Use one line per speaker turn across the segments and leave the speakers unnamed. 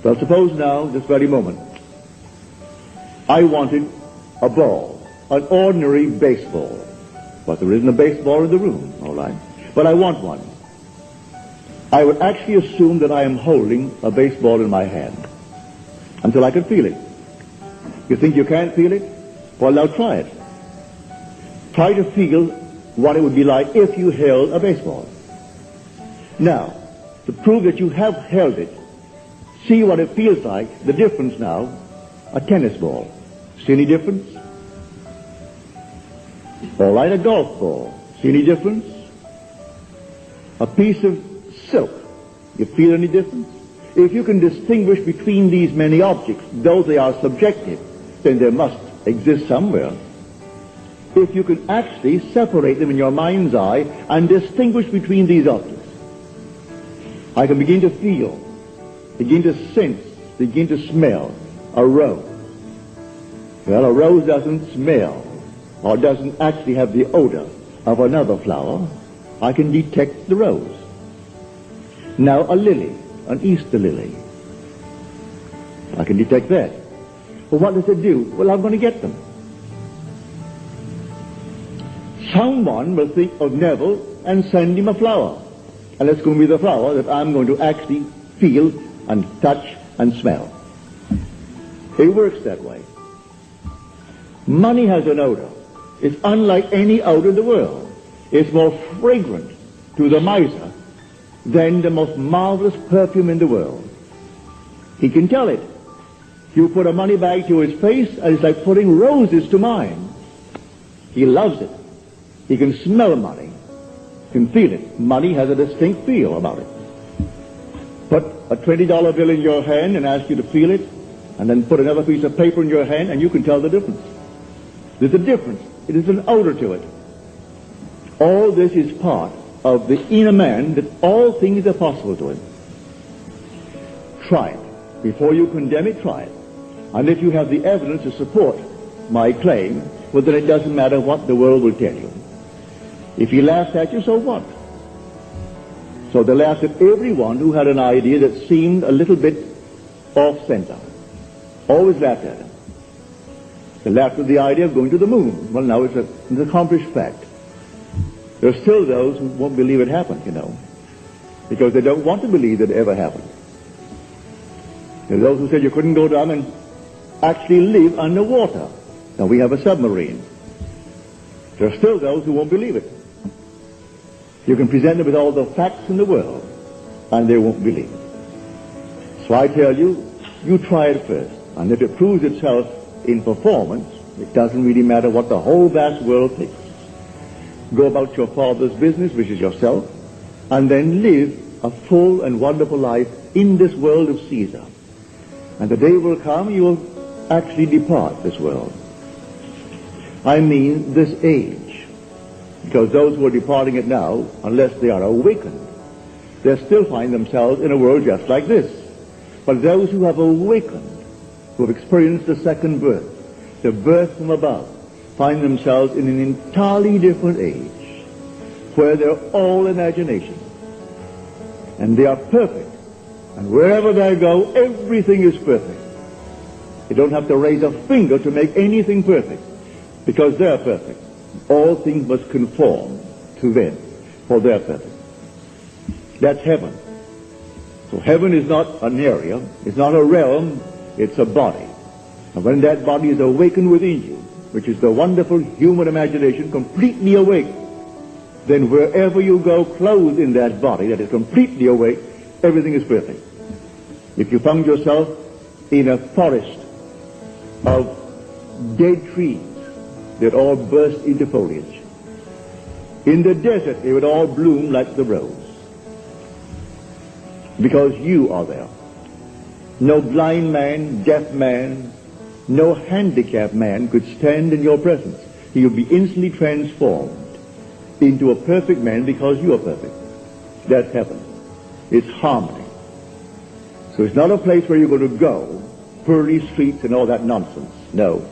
Well, suppose now, this very moment, I wanted a ball, an ordinary baseball. But there isn't a baseball in the room, all right? But I want one. I would actually assume that I am holding a baseball in my hand until I can feel it. You think you can't feel it? Well, now try it. Try to feel what it would be like if you held a baseball. Now, to prove that you have held it, see what it feels like, the difference now, a tennis ball. See any difference? All right, a golf ball. See any difference? A piece of silk. You feel any difference? If you can distinguish between these many objects, though they are subjective, then they must exist somewhere. If you can actually separate them in your mind's eye and distinguish between these objects, I can begin to feel, begin to sense, begin to smell a rose. Well, a rose doesn't smell or doesn't actually have the odor of another flower. I can detect the rose. Now a lily, an Easter lily. I can detect that. Well, what does it do? Well, I'm going to get them. Someone will think of Neville and send him a flower. And it's going to be the flower that I'm going to actually feel and touch and smell. It works that way. Money has an odor. It's unlike any odor in the world. It's more fragrant to the miser than the most marvelous perfume in the world. He can tell it. You put a money bag to his face and it's like putting roses to mine. He loves it. He can smell money. He can feel it. Money has a distinct feel about it. Put a $20 bill in your hand and ask you to feel it, and then put another piece of paper in your hand and you can tell the difference. There's a difference. It is an odor to it. All this is part of the inner man, that all things are possible to him. Try it. Before you condemn it, try it. And if you have the evidence to support my claim, well, then it doesn't matter what the world will tell you. If he laughs at you, so what? So they laughed at everyone who had an idea that seemed a little bit off-center. Always laughed at him. They laughed at the idea of going to the moon. Well, now it's an accomplished fact. There are still those who won't believe it happened, you know, because they don't want to believe that it ever happened. There are those who said you couldn't go down and actually live underwater. Now we have a submarine. There are still those who won't believe it. You can present them with all the facts in the world, and they won't believe it. So I tell you, you try it first. And if it proves itself in performance, it doesn't really matter what the whole vast world thinks. Go about your Father's business, which is yourself, and then live a full and wonderful life in this world of Caesar. And the day will come, you will actually depart this world. I mean this age. Because those who are departing it now, unless they are awakened, they still find themselves in a world just like this. But those who have awakened, who have experienced the second birth, the birth from above, find themselves in an entirely different age, where they're all imagination. And they are perfect. And wherever they go, everything is perfect. You don't have to raise a finger to make anything perfect, because they're perfect. All things must conform to them, for they're perfect. That's heaven. So heaven is not an area, it's not a realm, it's a body. And when that body is awakened within you, which is the wonderful human imagination completely awake, then wherever you go clothed in that body that is completely awake, everything is perfect. If you found yourself in a forest of dead trees that all burst into foliage, in the desert they would all bloom like the rose, because you are there. No blind man, deaf man, no handicapped man could stand in your presence. He would be instantly transformed into a perfect man because you are perfect. That's heaven. It's harmony. So it's not a place where you're going to go, pearly streets and all that nonsense. No.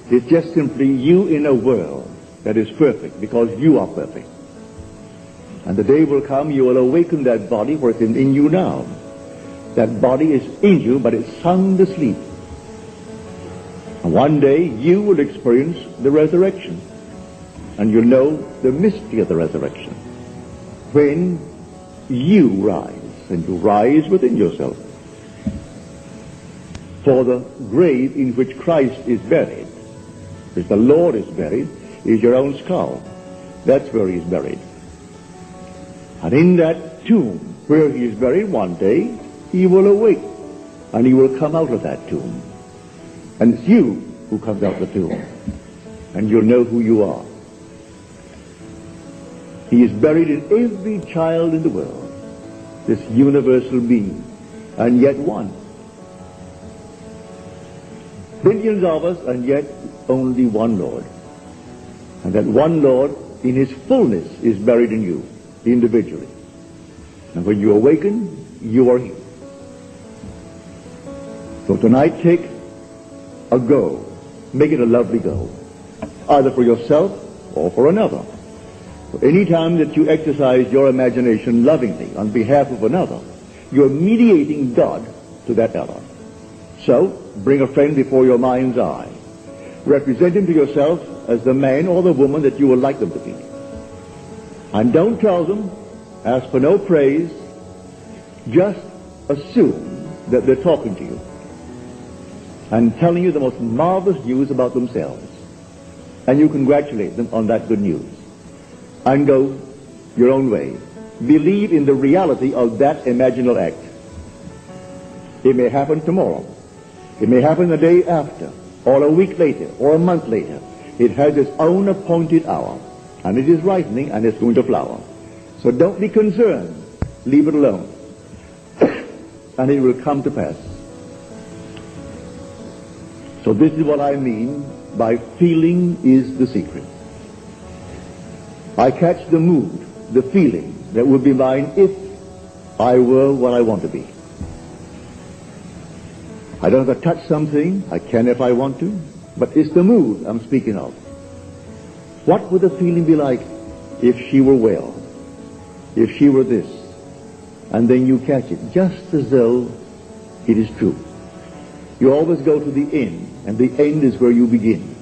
It's just simply you in a world that is perfect because you are perfect. And the day will come you will awaken that body where it's in you now. That body is in you, but it's sound asleep. And one day you will experience the resurrection. And you'll know the mystery of the resurrection. When you rise, and you rise within yourself. For the grave in which Christ is buried, which the Lord is buried, is your own skull. That's where he is buried. And in that tomb where he is buried, one day he will awake, and he will come out of that tomb. And it's you who comes out of the tomb, and you'll know who you are. He is buried in every child in the world, this universal being, and yet one. Billions of us, and yet only one Lord. And that one Lord, in his fullness, is buried in you, individually. And when you awaken, you are he. So tonight, take a go. Make it a lovely go, either for yourself or for another. So any time that you exercise your imagination lovingly on behalf of another, you're mediating God to that other. So, bring a friend before your mind's eye. Represent him to yourself as the man or the woman that you would like them to be. And don't tell them, ask for no praise, just assume that they're talking to you and telling you the most marvelous news about themselves. And you congratulate them on that good news. And go your own way. Believe in the reality of that imaginal act. It may happen tomorrow. It may happen the day after, or a week later, or a month later. It has its own appointed hour, and it is ripening, and it's going to flower. So don't be concerned. Leave it alone. And it will come to pass. So this is what I mean by feeling is the secret. I catch the mood, the feeling that would be mine if I were what I want to be. I don't have to touch something. I can if I want to. But it's the mood I'm speaking of. What would the feeling be like if she were well? If she were this? And then you catch it, just as though it is true. You always go to the end, and the end is where you begin.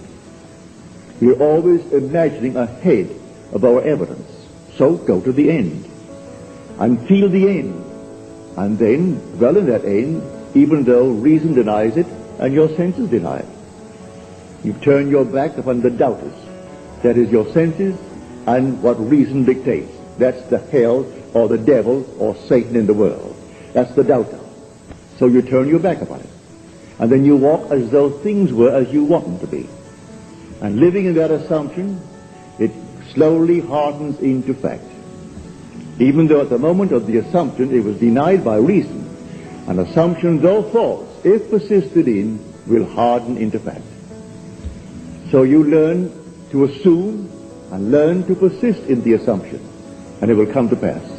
We're always imagining ahead of our evidence. So go to the end, and feel the end. And then, dwell in that end, even though reason denies it and your senses deny it. You turn your back upon the doubters. That is your senses and what reason dictates. That's the hell or the devil or Satan in the world. That's the doubter. So you turn your back upon it. And then you walk as though things were as you want them to be. And living in that assumption, it slowly hardens into fact. Even though at the moment of the assumption it was denied by reason, an assumption, though false, if persisted in, will harden into fact. So you learn to assume and learn to persist in the assumption, and it will come to pass.